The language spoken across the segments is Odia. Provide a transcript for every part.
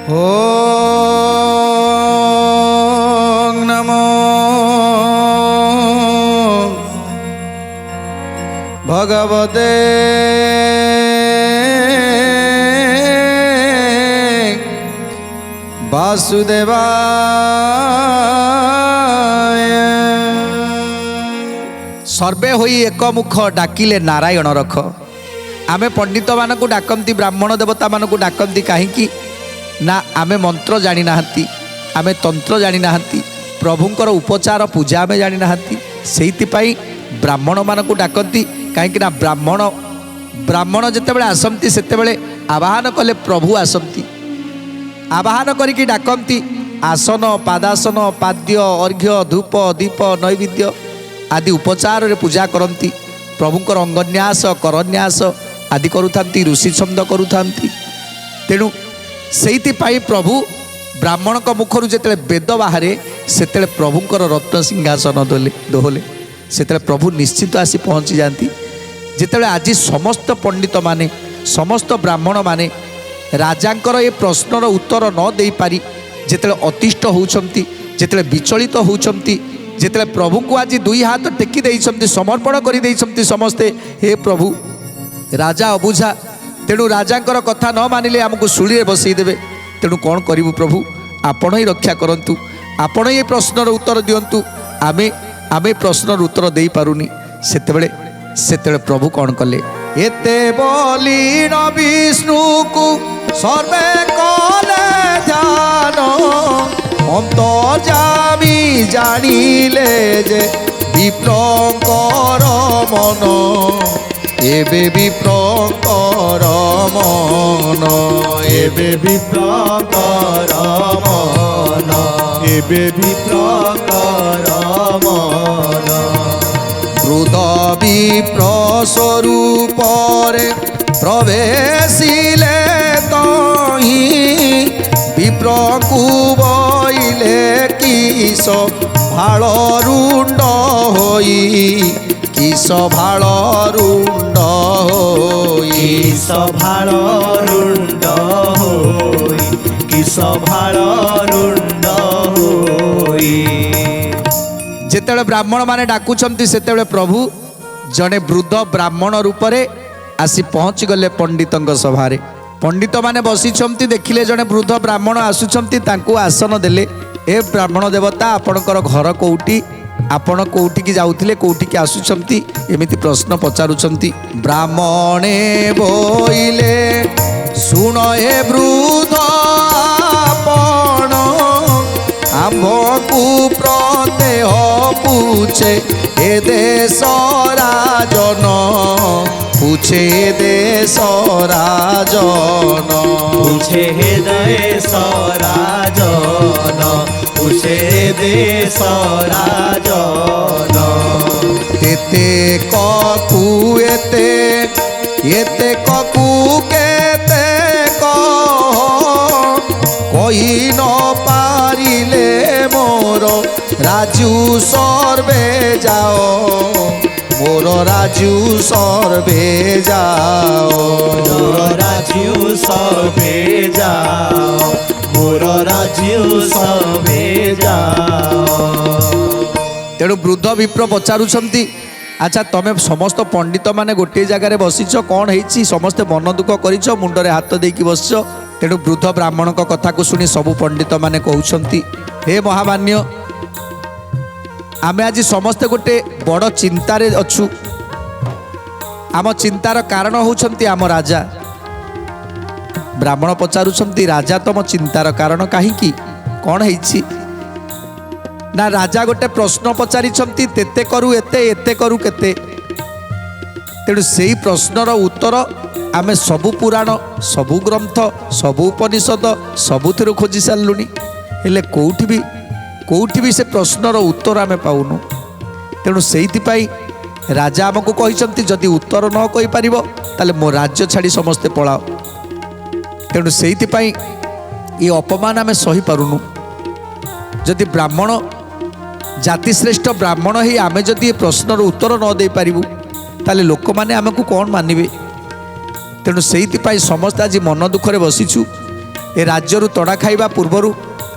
ओम नमो भगवते वासुदेवाय। सर्वे होई एक मुख डाकिले नारायण रख। आमे पंडित मानक डाकती ब्राह्मण देवता मानक डाकती कहीं ना आमे मंत्र जानी नाहंती, आमे तंत्र जानी नाहंती, प्रभुंकर उपचार पूजा आमे जानी नाहंती। सेइतिपाई ब्राह्मण मानक डाकती कहीं ना ब्राह्मण जितेबाला आसती सेतेबाला आवाहन कले प्रभु आसती। आवाहन करिकी डाकती आसन पादासन पाद्य अर्घ्य धूप दीप नैवेद्य आदि उपचार रे पूजा करती। प्रभुंकर अंगन्यास करन्यास आदि करुथांती, ऋषि छंद करुथांती। तेणु सेइतिपाई प्रभु ब्राह्मण मुखर जिते वेद बाहरे सेते प्रभुंकर रत्न सिंहासन दोहले सेते प्रभु निश्चित आसी पहुँची जाती। जिते आज समस्त पंडित माने समस्त ब्राह्मण माने राजांकर ये प्रश्नर उत्तर न दे पारी जिते अतिष्ठ होउछंती, जिते विचलित होउछंती, जिते प्रभु को आज दुई हाथ टेकी देइछंती, समर्पण करि देइछंती समस्ते, हे प्रभु राजा अबुझा। तेणु राजांकर कथा न मानिले आमको सुली बसई देवे। तेणु कौन करूँ प्रभु, आपण ही रक्षा करंतु, आपण ये प्रश्नर उत्तर दिंतु। आमे आमे प्रश्नर उत्तर दे पारुनी। सेतेबेले प्रभु कौन कले, एते बोली न विष्णु को सर्वे कले ध्यान, अंतर्यामी जानिले जे विप्रंकर मन, एबे विप्रंकर मन, एबे विप्रंकर मन, एबे विप्रंकर मन। क्रोध विप्र स्वरूपरे प्रवेशिले तहि, विप्रकु बइले किस भाल रुंड होई, किस भाल रुंड होई, किस भाल रुंड होई, किस भाल रुंड होई। जेतेबेले ब्राह्मण माने डाकुछंती सेतेबेले प्रभु जने वृद्ध ब्राह्मण रूपरे आसी पहुँच गले पंडितंक सभारे। पंडित माने बसिछंती, देखिले जने वृद्ध ब्राह्मण आसुछंती, तांकु आसन देले। ए ब्राह्मण देवता आपणकर घर कोउटी, आपण कोउठी की जाउथिले, कोउठी की आसुछंती, एमिति प्रश्न पचारुछंती। ब्राह्मणे बोइले सुन हे वृद्ध आपण, आम्भकु प्रत्यह पूछे ए देश राजन, पूछे देश राजन, पूछे देश राजन, पूछे देश राजन। एते ककु एते ककु केते कही न पारिले मोर राजू सर्वे जाओ, मोर राजू सर्वे जाओ, मोर राजू सर्वे जाओ, मोर राजू सर्वे जाओ। तेणु वृद्ध विप्र पचारुछंती, अच्छा तमें समस्त पंडित माने गोटे जगार बसिच, कौन है समस्ते मन दुख करिछ, मुंडरे हाथ देकी बसिछ। तेणु वृद्ध ब्राह्मण कथा को शुणी सबु पंडित माने कहउछंती, हे महामान्य, आमे आज समस्ते गोटे बड़ चिंतार अच्छु। आम चिंतार कारण होउछंती आम राजा। ब्राह्मण पचारुछंती, राजा तम चिंतार कारण काहीकि, कौन है ना? राजा गोटे प्रश्न पचारिछंती, तेते करू एते, एते करू केते। तेणु सेई प्रश्नर उत्तर आमे सबु पुराण, सबु ग्रंथ, सबु उपनिषद सबुथिरु खोजी सारलुनी, हेले कोउठी भी से प्रश्नर उत्तर आमे पाउनु। तेणु सेइतिपाई राजा आमको कहिसंती, जदि उत्तर न कहि पारिबो ताले मो राज्य छाड़ी समस्ते पळाओ। तेणु सेइतिपाई ये अपमान आमे सही पारुनु। जदि ब्राह्मण ଜାତିଶ୍ରେଷ୍ଠ ବ୍ରାହ୍ମଣ ହେଇ ଆମେ ଯଦି ଏ ପ୍ରଶ୍ନର ଉତ୍ତର ନ ଦେଇପାରିବୁ ତାହେଲେ ଲୋକମାନେ ଆମକୁ କ'ଣ ମାନିବେ? ତେଣୁ ସେଇଥିପାଇଁ ସମସ୍ତେ ଆଜି ମନ ଦୁଃଖରେ ବସିଛୁ। ଏ ରାଜ୍ୟରୁ ତଡ଼ା ଖାଇବା ପୂର୍ବରୁ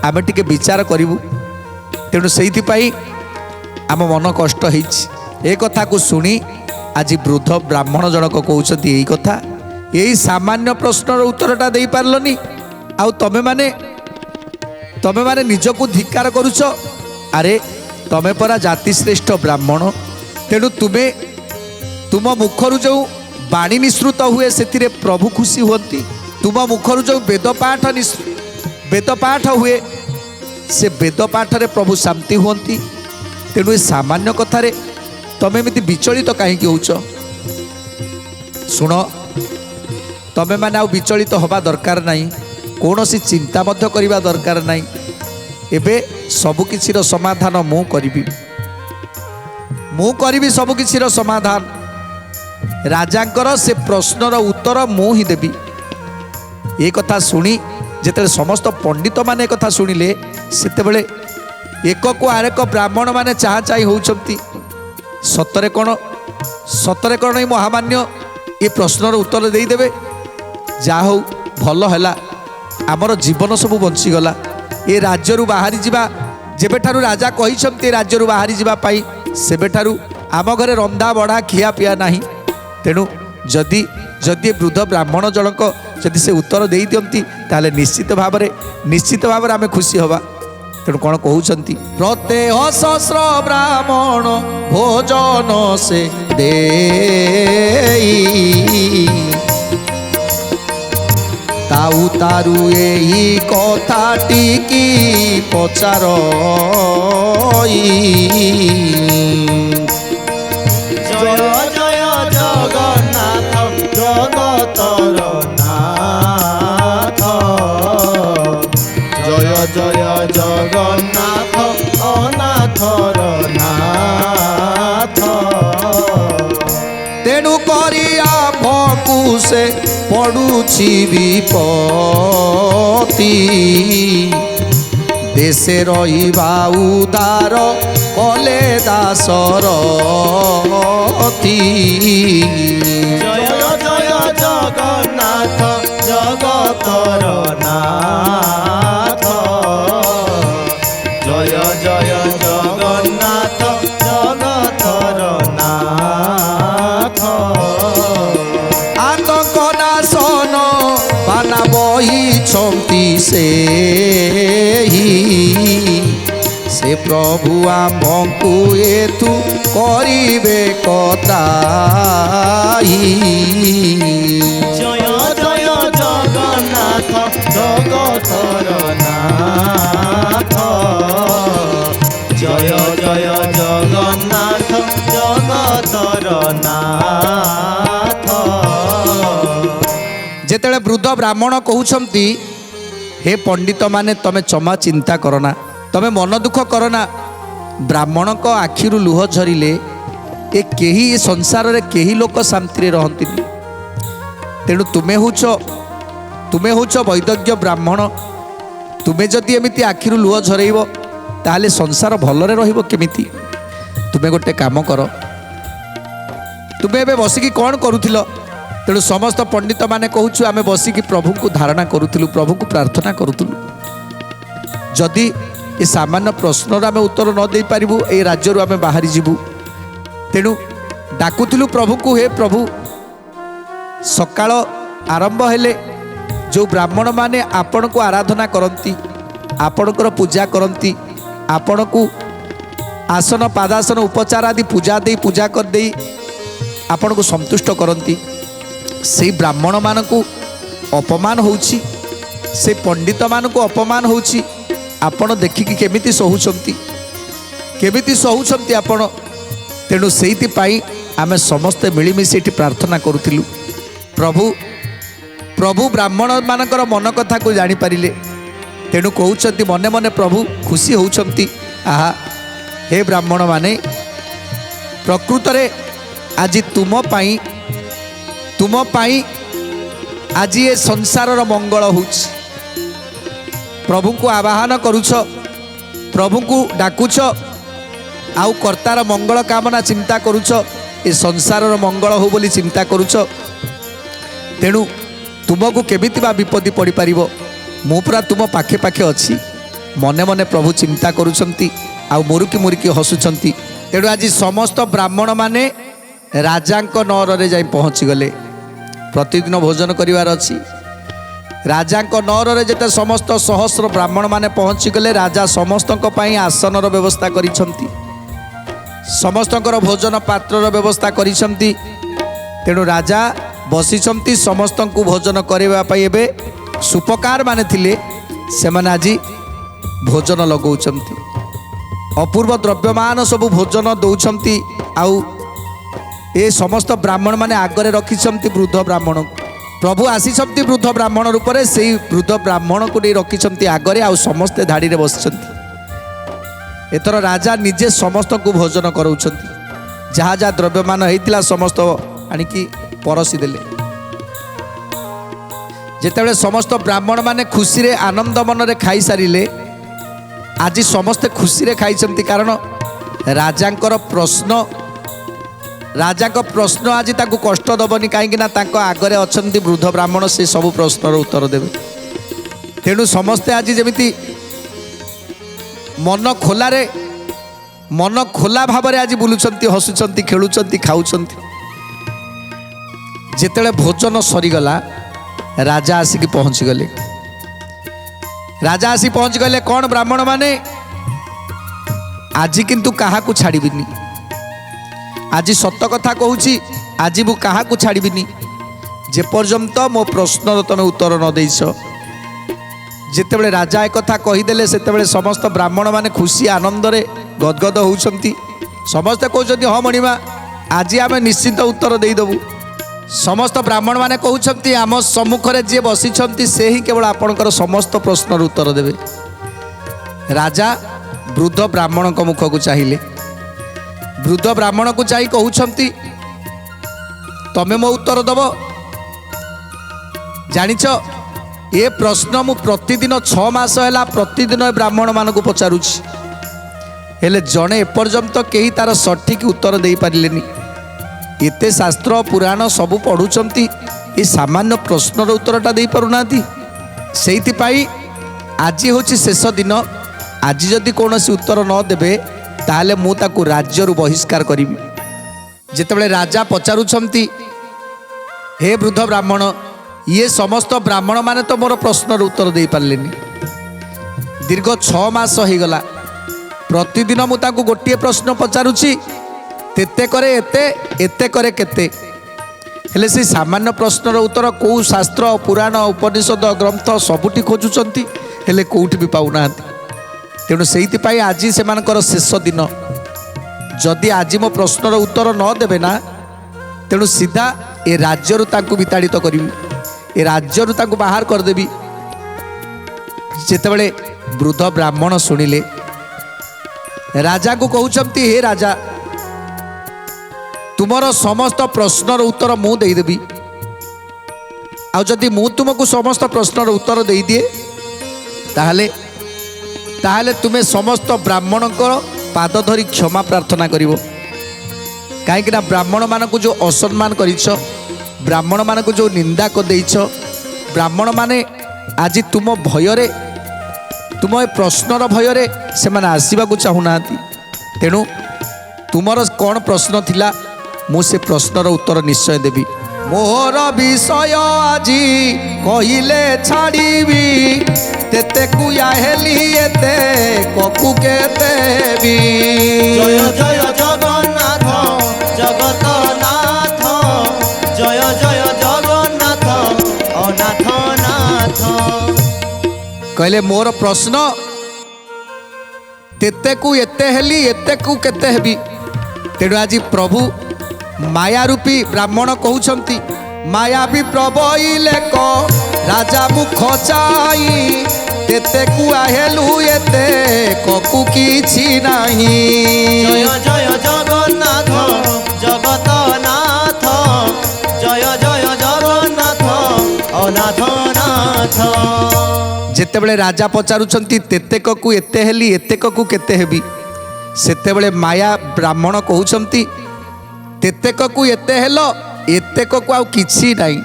ଆମେ ଟିକେ ବିଚାର କରିବୁ। ତେଣୁ ସେଇଥିପାଇଁ ଆମ ମନ କଷ୍ଟ ହେଇଛି। ଏ କଥାକୁ ଶୁଣି ଆଜି ବୃଦ୍ଧ ବ୍ରାହ୍ମଣ ଜଣକ କହୁଛନ୍ତି ଏଇ କଥା, ଏଇ ସାମାନ୍ୟ ପ୍ରଶ୍ନର ଉତ୍ତରଟା ଦେଇପାରିଲନି, ଆଉ ତମେମାନେ ନିଜକୁ ଧିକ୍କାର କରୁଛ। ଆରେ ତମେ ପରା ଜାତିଶ୍ରେଷ୍ଠ ବ୍ରାହ୍ମଣ, ତେଣୁ ତୁମ ମୁଖରୁ ଯେଉଁ ବାଣୀ ନିଃସୃତ ହୁଏ ସେଥିରେ ପ୍ରଭୁ ଖୁସି ହୁଅନ୍ତି। ତୁମ ମୁଖରୁ ଯେଉଁ ବେଦ ପାଠ ହୁଏ ସେ ବେଦ ପାଠରେ ପ୍ରଭୁ ଶାନ୍ତି ହୁଅନ୍ତି। ତେଣୁ ଏ ସାମାନ୍ୟ କଥାରେ ତମେ ଏମିତି ବିଚଳିତ କାହିଁକି ହେଉଛ? ଶୁଣ, ତମେମାନେ ଆଉ ବିଚଳିତ ହେବା ଦରକାର ନାହିଁ, କୌଣସି ଚିନ୍ତା ମଧ୍ୟ କରିବା ଦରକାର ନାହିଁ। ଏବେ ସବୁକିଛିର ସମାଧାନ ମୁଁ କରିବି ସବୁକିଛିର ସମାଧାନ। ରାଜାଙ୍କର ସେ ପ୍ରଶ୍ନର ଉତ୍ତର ମୁଁ ହିଁ ଦେବି। ଏ କଥା ଶୁଣି ଯେତେବେଳେ ସମସ୍ତ ପଣ୍ଡିତମାନେ ଏ କଥା ଶୁଣିଲେ ସେତେବେଳେ ଏକକୁ ଆରେକ ବ୍ରାହ୍ମଣ ମାନେ ଚାହା ଚାହିଁ ହେଉଛନ୍ତି। ସତରେ କ'ଣ ଏଇ ମହାମାନ୍ୟ ଏ ପ୍ରଶ୍ନର ଉତ୍ତର ଦେଇଦେବେ? ଯାହା ହଉ, ଭଲ ହେଲା, ଆମର ଜୀବନ ସବୁ ବଞ୍ଚିଗଲା। ଏ ରାଜ୍ୟରୁ ବାହାରି ଯିବା, ଯେବେଠାରୁ ରାଜା କହିଛନ୍ତି ଏ ରାଜ୍ୟରୁ ବାହାରି ଯିବା ପାଇଁ, ସେବେଠାରୁ ଆମ ଘରେ ରନ୍ଧା ବଢ଼ା ଖିଆ ପିଆ ନାହିଁ। ତେଣୁ ଯଦି ବୃଦ୍ଧ ବ୍ରାହ୍ମଣ ଜଣକ ଯଦି ସେ ଉତ୍ତର ଦେଇଦିଅନ୍ତି ତାହେଲେ ନିଶ୍ଚିତ ଭାବରେ ଆମେ ଖୁସି ହେବା। ତେଣୁ କ'ଣ କହୁଛନ୍ତି? ପ୍ରତ୍ୟେହ ସହସ୍ର ବ୍ରାହ୍ମଣ ଭୋଜନ ସେ ଦେଇ ତାରୁ ଏହି କଥାଟିକି ପଚାର ଜୟ ଜୟ ଜଗନ୍ନାଥ ଜଗତର ନାଥ, ଜୟ ଜୟ ଜଗନ୍ନାଥ ଅନାଥର ନାଥ। ତେଣୁ କରି ଆମ୍ଭକୁ ସେ ପଡ଼ୁଛି ବିପତ୍ତି, ଦେଶେ ରହିବା ଉଦାର କଲେ ଦାସରଥି। ଜୟ ଜୟ ଜଗନ୍ନାଥ ଜଗତର ନାଥ, ଜୟ ଜୟ ଜଗନ୍ନାଥ ଜଗତର ନାଥ। ଆତଙ୍କ ନାଶନ ବାନା ବହିଛନ୍ତି ସେ ପ୍ରଭୁ ଆମ୍ଭଙ୍କୁ ଏଥୁ କରିବେ କତାଇ। ଜୟ ଜୟ ଜଗନ୍ନାଥ ଜଗତର ନାଥ, ଜୟ ଜୟ ଜଗନ୍ନାଥ ଜଗତର ନାଥ। ଯେତେବେଳେ ବୃଦ୍ଧ ବ୍ରାହ୍ମଣ କହୁଛନ୍ତି ହେ ପଣ୍ଡିତ ମାନେ ତମେ ଜମା ଚିନ୍ତା କରନା, ତମେ ମନ ଦୁଃଖ କରନା, ବ୍ରାହ୍ମଣଙ୍କ ଆଖିରୁ ଲୁହ ଝରିଲେ ଏ ସଂସାରରେ କେହି ଲୋକ ଶାନ୍ତିରେ ରହନ୍ତିନି। ତେଣୁ ତୁମେ ହେଉଛ ବୈଦଗ୍ୟ ବ୍ରାହ୍ମଣ, ତୁମେ ଯଦି ଏମିତି ଆଖିରୁ ଲୁହ ଝରେଇବ ତାହେଲେ ସଂସାର ଭଲରେ ରହିବ କେମିତି? ତୁମେ ଗୋଟେ କାମ କର, ତୁମେ ଏବେ ବସିକି କ'ଣ କରୁଥିଲ? ତେଣୁ ସମସ୍ତ ପଣ୍ଡିତମାନେ କହୁଛୁ ଆମେ ବସିକି ପ୍ରଭୁଙ୍କୁ ଧାରଣା କରୁଥିଲୁ, ପ୍ରଭୁଙ୍କୁ ପ୍ରାର୍ଥନା କରୁଥିଲୁ। ଯଦି ଏ ସାମାନ୍ୟ ପ୍ରଶ୍ନର ଆମେ ଉତ୍ତର ନ ଦେଇପାରିବୁ ଏ ରାଜ୍ୟରୁ ଆମେ ବାହାରି ଯିବୁ। ତେଣୁ ଡାକୁଥିଲୁ ପ୍ରଭୁଙ୍କୁ, ହେ ପ୍ରଭୁ, ସକାଳ ଆରମ୍ଭ ହେଲେ ଯେଉଁ ବ୍ରାହ୍ମଣମାନେ ଆପଣଙ୍କୁ ଆରାଧନା କରନ୍ତି, ଆପଣଙ୍କର ପୂଜା କରନ୍ତି, ଆପଣଙ୍କୁ ଆସନ ପାଦାସନ ଉପଚାର ଆଦି ପୂଜା କରିଦେଇ ଆପଣଙ୍କୁ ସନ୍ତୁଷ୍ଟ କରନ୍ତି, ସେଇ ବ୍ରାହ୍ମଣମାନଙ୍କୁ ଅପମାନ ହେଉଛି, ସେ ପଣ୍ଡିତମାନଙ୍କୁ ଅପମାନ ହେଉଛି। ଆପଣ ଦେଖିକି କେମିତି ସହୁଛନ୍ତି ଆପଣ? ତେଣୁ ସେଇଥିପାଇଁ ଆମେ ସମସ୍ତେ ମିଳିମିଶି ଏଠି ପ୍ରାର୍ଥନା କରୁଥିଲୁ। ପ୍ରଭୁ ବ୍ରାହ୍ମଣମାନଙ୍କର ମନ କଥାକୁ ଜାଣିପାରିଲେ, ତେଣୁ କହୁଛନ୍ତି ମନେ ମନେ ପ୍ରଭୁ ଖୁସି ହେଉଛନ୍ତି। ଆହା, ହେ ବ୍ରାହ୍ମଣମାନେ, ପ୍ରକୃତରେ ଆଜି ତୁମ ପାଇଁ ଆଜି ଏ ସଂସାରର ମଙ୍ଗଳ ହେଉଛି। ପ୍ରଭୁଙ୍କୁ ଆବାହନ କରୁଛ, ପ୍ରଭୁଙ୍କୁ ଡାକୁଛ, आउ कर्तार मंगल कामना चिंता करुछ ए संसारर मंगल हो बोली चिंता करुछ तेणु तुमको केमिति बा विपत्ति पड़ी पारिबो मु पूरा तुम पाखे पाखे अच्छी मने मने प्रभु चिंता करुछंती आउ मुरुकी मुरुकी हसुछंती। तेणु आज समस्त ब्राह्मण माने राजांक नौर जाई पहुँची गले प्रतिदिन भोजन करिवार अछि। राजांक नौर जेते समस्त सहस्र ब्राह्मण माने पहुँची गले राजा समस्तक पई आसनर व्यवस्था करिछंती समस्तकर भोजन पात्रर व्यवस्था करिछंती। तेणु राजा बसिछंती समस्तंकु भोजन करिवा पई एबे सुपकार माने थिले से माने आज भोजन लगौछंती अपूर्व द्रव्यमान सब भोजन दौछंती आउ ए समस्त ब्राह्मण माने आगरे रखिछंती वृद्ध ब्राह्मण प्रभु आसीछंती वृद्ध ब्राह्मण रूप से सेही वृद्ध ब्राह्मण को नहीं रखिछंती आगरे आउ समस्ते धाड़ी रे बसिछंती। एथर राजा निजे समस्त को भोजन कराउछंती जहाँ जहाँ द्रव्यमान होइतिला समस्त आनिकी परसी देले। जेतेबेले समस्त ब्राह्मण माने खुशी रे आनंद मन रे खाई सारिले आज समस्ते खुशी रे खाइछंती कारण राजांकर प्रश्न आज ताकू कष्ट दबनी कहीं आगरे अछंती वृद्ध ब्राह्मण से सब प्रश्नर उत्तर देवे। तेणु समस्ते आज जमिति मन खोला भाव आज बुलुचंती हसुचंती खेलुचंती खाउचंती। जेतेले भोजन सरीगला राजा आसिक पहुँची गले कौन ब्राह्मण माने आज किंतु कहा को छाड़बिनी आज सत कथा कहूँ आज मु कहा को छाड़बिनी जे पर्यंत मो प्रश्नर तुम उत्तर न देइछ। जेतेबेले राजा एक कथा कहीदेले सेतेबेले समस्त ब्राह्मण माने खुशी आनंद रे गदगद होउछंती समस्ते कहउछंती हाँ मणिमा आज आम निश्चिंत उत्तर देदेबू। समस्त ब्राह्मण माने कहउछंती आम सम्मुखरे जे बसिछंती से ही केवल आपणकर समस्त प्रश्नर उत्तर देवे। राजा वृद्ध ब्राह्मण मुख को चाहिए वृद्ध ब्राह्मण को चाहि कहउछंती तमे मो उत्तर दब जानिछ ए प्रश्न मु प्रतिदिन 6 मास है प्रतिदिन ब्राह्मण मान को पचारुछि हेले जड़े एपर्यंत कहीं तार सठिक उत्तर दे पारिलेनी। एते शास्त्र पुराण सबू पढ़ुचंती ये सामान्य प्रश्नर उत्तरटा दे पारुना से आज हूँ शेष दिन आज जदि कौन उत्तर न देवे ताहले मु ताकू राज्यरू बहिष्कार करी। जेतेबेले राजा पचारुछंती हे वृद्ध ब्राह्मण ये समस्त ब्राह्मण माने तो मोर प्रश्नर उत्तर दे पारलेनी दीर्घ 6 मास हो गला प्रतिदिन मु ताकू गोटे प्रश्न पचारुछि तेते करे एते एते करे केते हेले से सामान्य प्रश्नर उत्तर कौ शास्त्र पुराण उपनिषद ग्रंथ सबुठी खोजुचंती हेले कोउठी भी पाउना। तेणु से आज से शेष दिन जदि आज मो प्रश्नर उत्तर न देवे ना तेणु सीधा ए राज्यरू तांकू विताड़ित करी ए राज्यरू तांकू बाहर करदेवी। जेतेबेले वृद्ध ब्राह्मण शुणिले राजा को कहउचंती हे राजा तुमर समस्त प्रश्नर उत्तर मु देदेवी आ जदि मु तुमको समस्त प्रश्नर उत्तर दे दिए ताहले तुम्हें समस्त ब्राह्मण पाद धरी क्षमा प्रार्थना करिवो कहीं ब्राह्मण मान को जो असम्मान करिछ ब्राह्मण मान को जो निंदा कर देइछ ब्राह्मण माने आज तुम भୟରେ तुम ए प्रश्नर भୟରେ से माने आसीबा को चाहुना। तेणु तुमर कौन प्रश्न थिला मु से प्रश्नर उत्तर निश्चय देवी। मोर विषय आजी कहिले छाड़ीबी तेते कुया हेली एते ककु केते भी। जय जय जगन्नाथ जगतनाथ जय जय जगन्नाथ अनाथ नाथ। कहले मोर प्रश्न तेते कु एते हेली एते कु केते हेबी। तेणु आज प्रभु माया रूपी ब्राह्मण कहउछंती माया भी प्रबईले को राजा मुख चाई तेते कुआ हेलु एते ककु किछि नाही। जय जय जगन्नाथ जगतनाथ जय जय जगन्नाथ अनाथ नाथ। जेतेबेले राजा पचारुछंती तेते ककु एते हेली एते ककु केते हेबी ସେତେବେଳେ ମାୟା ବ୍ରାହ୍ମଣ କହୁଛନ୍ତି ତେତେକକୁ ଏତେ ହେଲ ଏତେକକୁ ଆଉ କିଛି ନାହିଁ।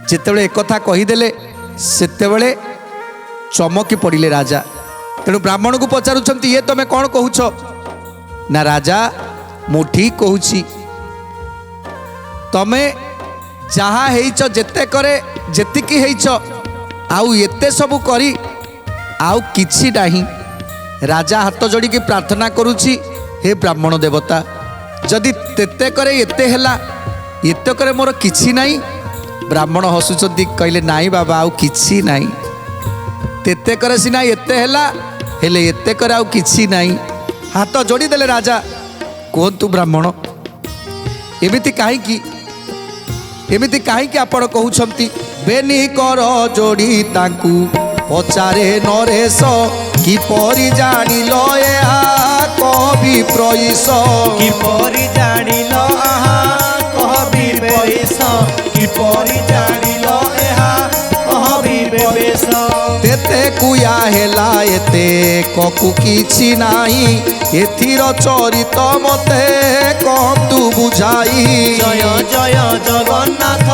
ଯେତେବେଳେ ଏକଥା କହିଦେଲେ ସେତେବେଳେ ଚମକି ପଡ଼ିଲେ ରାଜା। ତେଣୁ ବ୍ରାହ୍ମଣକୁ ପଚାରୁଛନ୍ତି ଇଏ ତମେ କ'ଣ କହୁଛ? ନା ରାଜା ମୁଁ ଠିକ୍ କହୁଛି, ତମେ ଯାହା ହେଇଛ ଯେତେ କରେ ଯେତିକି ହେଇଛ ଆଉ ଏତେ ସବୁ କରି ଆଉ କିଛି ନାହିଁ। ରାଜା ହାତ ଯୋଡ଼ିକି ପ୍ରାର୍ଥନା କରୁଛି ହେ ବ୍ରାହ୍ମଣ ଦେବତା, ଯଦି ତେତେ କରେ ଏତେ ହେଲା ଏତେ କରେ ମୋର କିଛି ନାହିଁ। ବ୍ରାହ୍ମଣ ହସୁଛନ୍ତି କହିଲେ ନାଇଁ ବାବା ଆଉ କିଛି ନାହିଁ। ତେତେ କରେ ସିନା ଏତେ ହେଲା ହେଲେ ଏତେ କରେ ଆଉ କିଛି ନାହିଁ। ହାତ ଯୋଡ଼ିଦେଲେ ରାଜା। କୁହନ୍ତୁ ବ୍ରାହ୍ମଣ ଏମିତି କାହିଁକି ଆପଣ କହୁଛନ୍ତି? ବେନି କର ଯୋଡ଼ି ତାଙ୍କୁ ପଚାରେ ନରେଶ କିପରି ଜାଣିଲ ଏହା କବି ପ୍ରଇଶ। କିପରି ଜାଣିଲ ଆହା କବି ବେଶ, କିପରି ଜାଣିଲ ଏହା କବି ବେଶ। ତେତେ କୁୟା ହେଲା ଏତେ କକୁ କିଛି ନାହିଁ, ଏଥିର ଚରିତ ମତେ କହନ୍ତୁ ବୁଝାଇ। ଜୟ ଜୟ ଜଗନ୍ନାଥ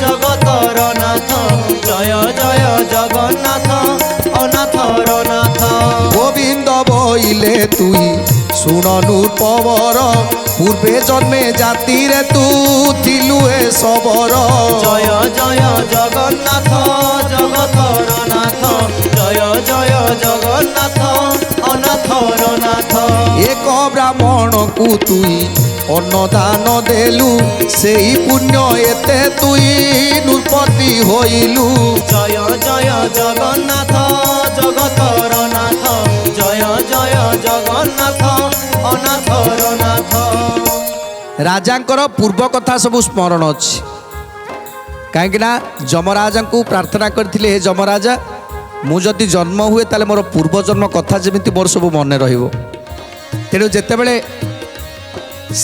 ଜଗତର ନାଥ, ଜୟ ଜୟ ଜଗନ୍ନାଥ ଅନାଥର ନାଥ। গোবিন্দ বইলে তুই শুণনু পবর, পূর্বে জন্মে জাতিরে তু থিলু এ সবর। জয় জয় জগন্নাথ জগতর নাথ, জয় জয় জগন্নাথ অনাথর নাথ। এক ব্রাহ্মণকু তুই অন্নদান দেলু, সেই পুণ্য এতে তুই নৃপতি হইলু। জয় জয় জগন্নাথ জগতর নাথ, জয় জয় জগন্নাথ অনাথর নাথ। রাজাঙ্কর পূর্ব কথা সবু স্মরণ ଅଛି, କାହିଁକି ନା ଯମରାଜାଙ୍କୁ ପ୍ରାର୍ଥନା କରିଥିଲେ ହେ ଯମରାଜା ମୁଁ ଯଦି ଜନ୍ମ ହୁଏ ତାହେଲେ ମୋର ପୂର୍ବଜନ୍ମ କଥା ଯେମିତି ମୋର ସବୁ ମନେ ରହିବ। ତେଣୁ ଯେତେବେଳେ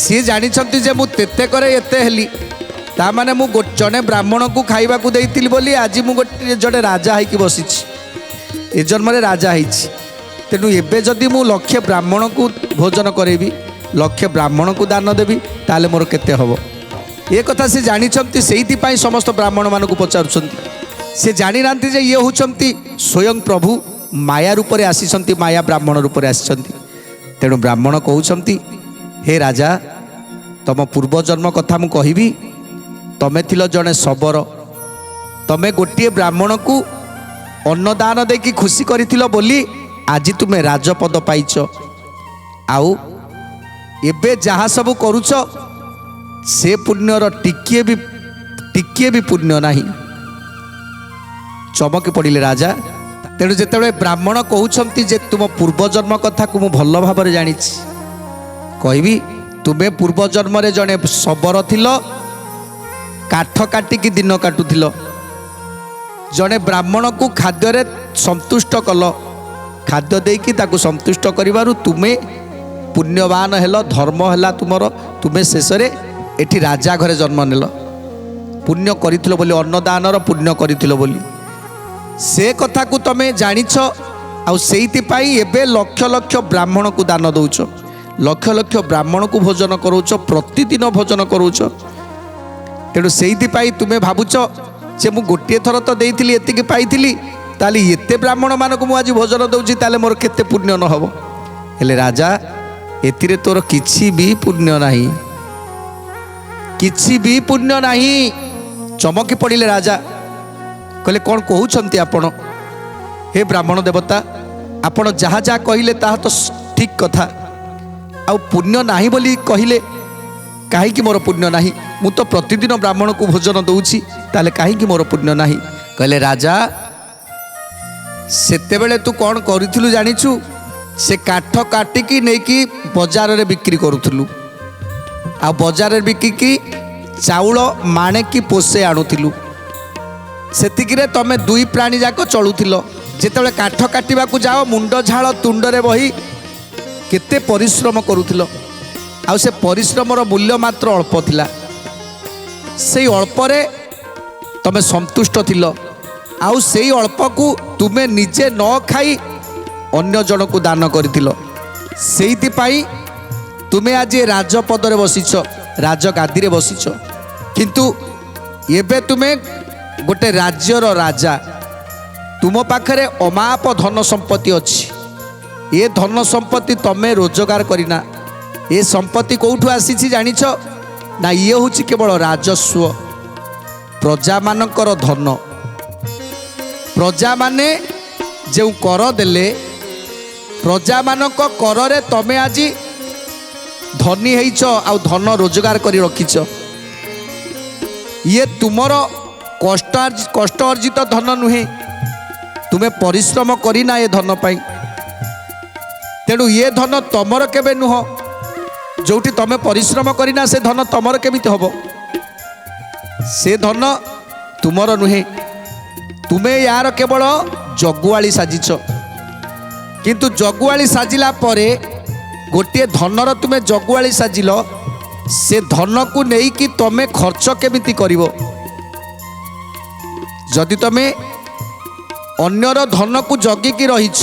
ସିଏ ଜାଣିଛନ୍ତି ଯେ ମୁଁ ତେତେ କରେ ଏତେ ହେଲି, ତାମାନେ ମୁଁ ଜଣେ ବ୍ରାହ୍ମଣକୁ ଖାଇବାକୁ ଦେଇଥିଲି ବୋଲି ଆଜି ମୁଁ ଜଣେ ରାଜା ହେଇକି ବସିଛି, ଏ ଜନ୍ମରେ ରାଜା ହେଇଛି। ତେଣୁ ଏବେ ଯଦି ମୁଁ ଲକ୍ଷେ ବ୍ରାହ୍ମଣକୁ ଭୋଜନ କରେଇବି, ଲକ୍ଷେ ବ୍ରାହ୍ମଣକୁ ଦାନ ଦେବି, ତାହେଲେ ମୋର କେତେ ହେବ? ଏ କଥା ସେ ଜାଣିଛନ୍ତି, ସେଇଥିପାଇଁ ସମସ୍ତ ବ୍ରାହ୍ମଣମାନଙ୍କୁ ପଚାରୁଛନ୍ତି। ସେ ଜାଣିନାହାନ୍ତି ଯେ ଇଏ ହେଉଛନ୍ତି ସ୍ୱୟଂ ପ୍ରଭୁ ମାୟା ରୂପରେ ଆସିଛନ୍ତି, ମାୟା ବ୍ରାହ୍ମଣ ରୂପରେ ଆସିଛନ୍ତି। ତେଣୁ ବ୍ରାହ୍ମଣ କହୁଛନ୍ତି ହେ ରାଜା ତମ ପୂର୍ବଜନ୍ମ କଥା ମୁଁ କହିବି। ତମେ ଥିଲ ଜଣେ ଶବର, ତମେ ଗୋଟିଏ ବ୍ରାହ୍ମଣକୁ ଅନ୍ନଦାନ ଦେଇକି ଖୁସି କରିଥିଲ ବୋଲି ଆଜି ତୁମେ ରାଜପଦ ପାଇଛ। ଆଉ ଏବେ ଯାହା ସବୁ କରୁଛ ସେ ପୁଣ୍ୟର ଟିକିଏ ବି ପୁଣ୍ୟ ନାହିଁ। ଚମକି ପଡ଼ିଲେ ରାଜା। ତେଣୁ ଯେତେବେଳେ ବ୍ରାହ୍ମଣ କହୁଛନ୍ତି ଯେ ତୁମ ପୂର୍ବଜନ୍ମ କଥାକୁ ମୁଁ ଭଲ ଭାବରେ ଜାଣିଛି, କହିବି ତୁମେ ପୂର୍ବଜନ୍ମରେ ଜଣେ ଶବର ଥିଲ, କାଠ କାଟିକି ଦିନ କାଟୁଥିଲ। ଜଣେ ବ୍ରାହ୍ମଣକୁ ଖାଦ୍ୟରେ ସନ୍ତୁଷ୍ଟ କଲ, ଖାଦ୍ୟ ଦେଇକି ତାକୁ ସନ୍ତୁଷ୍ଟ କରିବାରୁ ତୁମେ ପୁଣ୍ୟବାନ ହେଲ, ଧର୍ମ ହେଲା ତୁମର, ତୁମେ ଶେଷରେ ଏଠି ରାଜା ଘରେ ଜନ୍ମ ନେଲ। ପୁଣ୍ୟ କରିଥିଲ ବୋଲି, ଅନ୍ନଦାନର ପୁଣ୍ୟ କରିଥିଲ ବୋଲି ସେ କଥାକୁ ତମେ ଜାଣିଛ। ଆଉ ସେଇଥିପାଇଁ ଏବେ ଲକ୍ଷ ଲକ୍ଷ ବ୍ରାହ୍ମଣକୁ ଦାନ ଦେଉଛ, ଲକ୍ଷ ଲକ୍ଷ ବ୍ରାହ୍ମଣକୁ ଭୋଜନ କରୁଛ, ପ୍ରତିଦିନ ଭୋଜନ କରୁଛ। ତେଣୁ ସେଇଥିପାଇଁ ତୁମେ ଭାବୁଛ ଯେ ମୁଁ ଗୋଟିଏ ଥର ତ ଦେଇଥିଲି ଏତିକି ପାଇଥିଲି, ତାହେଲେ ଏତେ ବ୍ରାହ୍ମଣମାନଙ୍କୁ ମୁଁ ଆଜି ଭୋଜନ ଦେଉଛି, ତାହେଲେ ମୋର କେତେ ପୁଣ୍ୟ ନ ହେବ? ହେଲେ ରାଜା ଏଥିରେ ତୋର କିଛି ବି ପୁଣ୍ୟ ନାହିଁ, କିଛି ବି ପୁଣ୍ୟ ନାହିଁ। ଚମକି ପଡ଼ିଲେ ରାଜା। କହିଲେ କ'ଣ କହୁଛନ୍ତି ଆପଣ? ହେ ବ୍ରାହ୍ମଣ ଦେବତା, ଆପଣ ଯାହା ଯାହା କହିଲେ ତାହା ତ ଠିକ୍ କଥା। ଆଉ ପୁଣ୍ୟ ନାହିଁ ବୋଲି କହିଲେ କାହିଁକି ମୋର ପୁଣ୍ୟ ନାହିଁ? ମୁଁ ତ ପ୍ରତିଦିନ ବ୍ରାହ୍ମଣକୁ ଭୋଜନ ଦେଉଛି, ତାହେଲେ କାହିଁକି ମୋର ପୁଣ୍ୟ ନାହିଁ? କହିଲେ ରାଜା ସେତେବେଳେ ତୁ କ'ଣ କରିଥିଲୁ ଜାଣିଛୁ? ସେ କାଠ କାଟିକି ନେଇକି ବଜାରରେ ବିକ୍ରି କରୁଥିଲୁ, ଆଉ ବଜାରରେ ବିକିକି ଚାଉଳ ମାଣେକି ପୋଷେ ଆଣୁଥିଲୁ। ସେତିକିରେ ତମେ ଦୁଇ ପ୍ରାଣୀ ଯାକ ଚଳୁଥିଲ। ଯେତେବେଳେ କାଠ କାଟିବାକୁ ଯାଅ ମୁଣ୍ଡ ଝାଳ ତୁଣ୍ଡରେ ବହି କେତେ ପରିଶ୍ରମ କରୁଥିଲ, ଆଉ ସେ ପରିଶ୍ରମର ମୂଲ୍ୟ ମାତ୍ର ଅଳ୍ପ ଥିଲା। ସେଇ ଅଳ୍ପରେ ତମେ ସନ୍ତୁଷ୍ଟ ଥିଲ, ଆଉ ସେଇ ଅଳ୍ପକୁ ତୁମେ ନିଜେ ନ ଖାଇ ଅନ୍ୟ ଜଣକୁ ଦାନ କରିଥିଲ। ସେଇଥିପାଇଁ ତୁମେ ଆଜି ରାଜପଦରେ ବସିଛ, ରାଜଗାଦିରେ ବସିଛ, କିନ୍ତୁ ଏବେ ତୁମେ ଗୋଟେ ରାଜ୍ୟର ରାଜା। ତୁମ ପାଖରେ ଅମାପ ଧନ ସମ୍ପତ୍ତି ଅଛି। ଏ ଧନ ସମ୍ପତ୍ତି ତମେ ରୋଜଗାର କରିନା। ଏ ସମ୍ପତ୍ତି କେଉଁଠୁ ଆସିଛି ଜାଣିଛ ନା? ଇଏ ହେଉଛି କେବଳ ରାଜସ୍ୱ, ପ୍ରଜାମାନଙ୍କର ଧନ। ପ୍ରଜାମାନେ ଯେଉଁ କର ଦେଲେ, ପ୍ରଜାମାନଙ୍କ କରରେ ତମେ ଆଜି ଧନୀ ହେଇଛ ଆଉ ଧନ ରୋଜଗାର କରି ରଖିଛ। ଇଏ ତୁମର କଷ୍ଟ ଅର୍ଜିତ ଧନ ନୁହେଁ, ତୁମେ ପରିଶ୍ରମ କରିନା ଏ ଧନ ପାଇଁ। ତେଣୁ ଏ ଧନ ତମର କେବେ ନୁହଁ। ଯେଉଁଠି ତମେ ପରିଶ୍ରମ କରିନା ସେ ଧନ ତମର କେମିତି ହେବ? ସେ ଧନ ତୁମର ନୁହେଁ। ତୁମେ ୟାର କେବଳ ଜଗୁଆଳି ସାଜିଛ। କିନ୍ତୁ ଜଗୁଆଳି ସାଜିଲା ପରେ ଗୋଟିଏ ଧନର ତୁମେ ଜଗୁଆଳି ସାଜିଲ, ସେ ଧନକୁ ନେଇକି ତମେ ଖର୍ଚ୍ଚ କେମିତି କରିବ? ଯଦି ତମେ ଅନ୍ୟର ଧନକୁ ଜଗିକି ରହିଛ,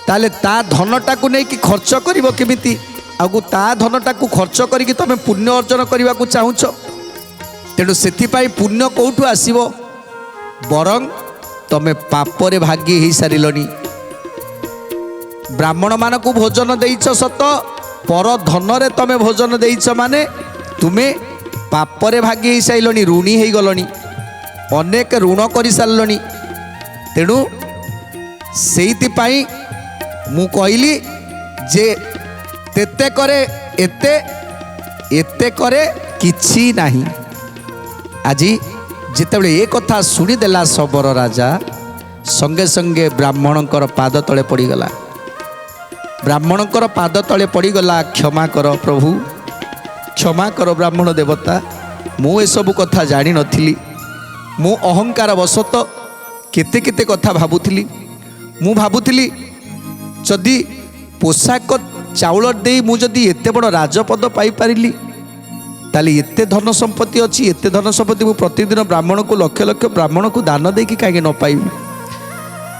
ତାହେଲେ ତା ଧନଟାକୁ ନେଇକି ଖର୍ଚ୍ଚ କରିବ କେମିତି? ଆଉ ତା ଧନଟାକୁ ଖର୍ଚ୍ଚ କରିକି ତମେ ପୁଣ୍ୟ ଅର୍ଜନ କରିବାକୁ ଚାହୁଁଛ। ତେଣୁ ସେଥିପାଇଁ ପୁଣ୍ୟ କେଉଁଠୁ ଆସିବ? ବରଂ ତମେ ପାପରେ ଭାଗି ହେଇସାରିଲଣି। ବ୍ରାହ୍ମଣମାନଙ୍କୁ ଭୋଜନ ଦେଇଛ ସତ, ପର ଧନରେ ତମେ ଭୋଜନ ଦେଇଛ ମାନେ ତୁମେ ପାପରେ ଭାଗି ହେଇସାରିଲଣି, ଋଣୀ ହେଇଗଲଣି, ଅନେକ ଋଣ କରିସାରିଲଣି। ତେଣୁ ସେଇଥିପାଇଁ ମୁଁ କହିଲି ଯେ ତେତେ କରେ ଏତେ, ଏତେ କରେ କିଛି ନାହିଁ। ଆଜି ଯେତେବେଳେ ଏ କଥା ଶୁଣିଦେଲା ଶବର ରାଜା, ସଙ୍ଗେ ସଙ୍ଗେ ବ୍ରାହ୍ମଣଙ୍କର ପାଦ ତଳେ ପଡ଼ିଗଲା। ବ୍ରାହ୍ମଣଙ୍କର ପାଦ ତଳେ ପଡ଼ିଗଲା, କ୍ଷମା କର ପ୍ରଭୁ, କ୍ଷମା କର ବ୍ରାହ୍ମଣ ଦେବତା, ମୁଁ ଏସବୁ କଥା ଜାଣିନଥିଲି। ମୁଁ ଅହଙ୍କାର ବଶତଃ କେତେ କେତେ କଥା ଭାବୁଥିଲି। ମୁଁ ଭାବୁଥିଲି ଯଦି ପୋଷାକ ଚାଉଳ ଦେଇ ମୁଁ ଯଦି ଏତେ ବଡ଼ ରାଜପଦ ପାଇପାରିଲି, ତାହେଲେ ଏତେ ଧନ ସମ୍ପତ୍ତି ଅଛି, ଏତେ ଧନ ସମ୍ପତ୍ତି ମୁଁ ପ୍ରତିଦିନ ବ୍ରାହ୍ମଣକୁ ଲକ୍ଷ ଲକ୍ଷ ବ୍ରାହ୍ମଣକୁ ଦାନ ଦେଇକି କାହିଁକି ନ ପାଇବି?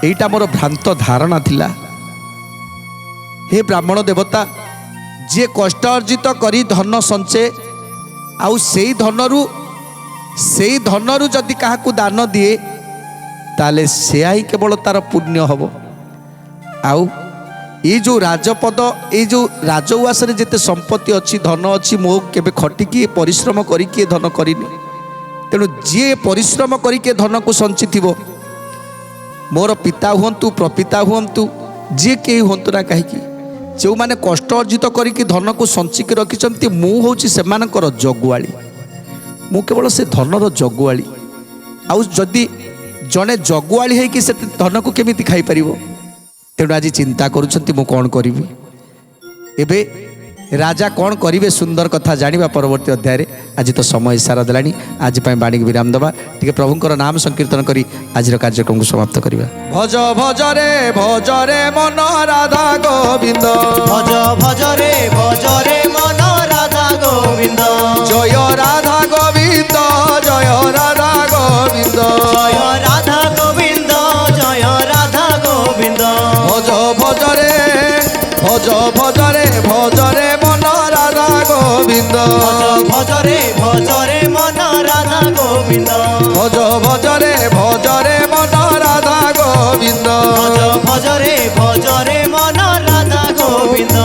ଏଇଟା ମୋର ଭ୍ରାନ୍ତ ଧାରଣା ଥିଲା। ହେ ବ୍ରାହ୍ମଣ ଦେବତା, ଯିଏ କଷ୍ଟ ଅର୍ଜିତ କରି ଧନ ସଞ୍ଚେ, ଆଉ ସେଇ ଧନରୁ ଯଦି କାହାକୁ ଦାନ ଦିଏ, ତାହେଲେ ସେୟା ହିଁ କେବଳ ତାର ପୁଣ୍ୟ ହେବ। ଆଉ ଏଇ ଯେଉଁ ରାଜପଦ, ଏଇ ଯେଉଁ ରାଜଉଆସରେ ଯେତେ ସମ୍ପତ୍ତି ଅଛି, ଧନ ଅଛି, ମୁଁ କେବେ ଖଟିକି ପରିଶ୍ରମ କରିକି ଏ ଧନ କରିନି। ତେଣୁ ଯିଏ ପରିଶ୍ରମ କରିକି ଏ ଧନକୁ ସଞ୍ଚିଥିବ, ମୋର ପିତା ହୁଅନ୍ତୁ, ପ୍ରପିତା ହୁଅନ୍ତୁ, ଯିଏ କେହି ହୁଅନ୍ତୁ ନା କାହିଁକି, ଯେଉଁମାନେ କଷ୍ଟ ଅର୍ଜିତ କରିକି ଧନକୁ ସଞ୍ଚିକି ରଖିଛନ୍ତି, ମୁଁ ହେଉଛି ସେମାନଙ୍କର ଜଗୁଆଳି। ମୁଁ କେବଳ ସେ ଧନର ଜଗୁଆଳି। ଆଉ ଯଦି ଜଣେ ଜଗୁଆଳି ହେଇକି ସେ ଧନକୁ କେମିତି ଖାଇପାରିବ? ତେଣୁ ଆଜି ଚିନ୍ତା କରୁଛନ୍ତି ମୁଁ କ'ଣ କରିବି। ଏବେ ରାଜା କ'ଣ କରିବେ, ସୁନ୍ଦର କଥା ଜାଣିବା ପରବର୍ତ୍ତୀ ଅଧ୍ୟାୟରେ। ଆଜି ତ ସମୟ ଇସାରା ଦେଲାଣି, ଆଜି ପାଇଁ ବାଣୀକି ବିରାମ ଦେବା। ଟିକେ ପ୍ରଭୁଙ୍କର ନାମ ସଂକୀର୍ତ୍ତନ କରି ଆଜିର କାର୍ଯ୍ୟକ୍ରମକୁ ସମାପ୍ତ କରିବା। ଭଜ ଭଜରେ ଭଜରେ ମନ ରାଧା ଗୋବିନ୍ଦ, ଭଜ ଭଜରେ ଭଜରେ ମନ ରାଧା ଗୋବିନ୍ଦ, ଜୟ ରାଧା ଗୋବିନ୍ଦ, ଜୟ ରାଧା ଗୋବିନ୍ଦ, ଜୟ ରାଧା ଗୋବିନ୍ଦ, ଜୟ ରାଧା ଗୋବିନ୍ଦ। ভজ ভজরে ভজরে ভজরে মন রাধা গোবিন্দ, ভজরে ভজরে মন রাধা গোবিন্দ, ভজ ভজরে ভজরে মন রাধা গোবিন্দ, ভজরে ভজরে মন রাধা গোবিন্দ।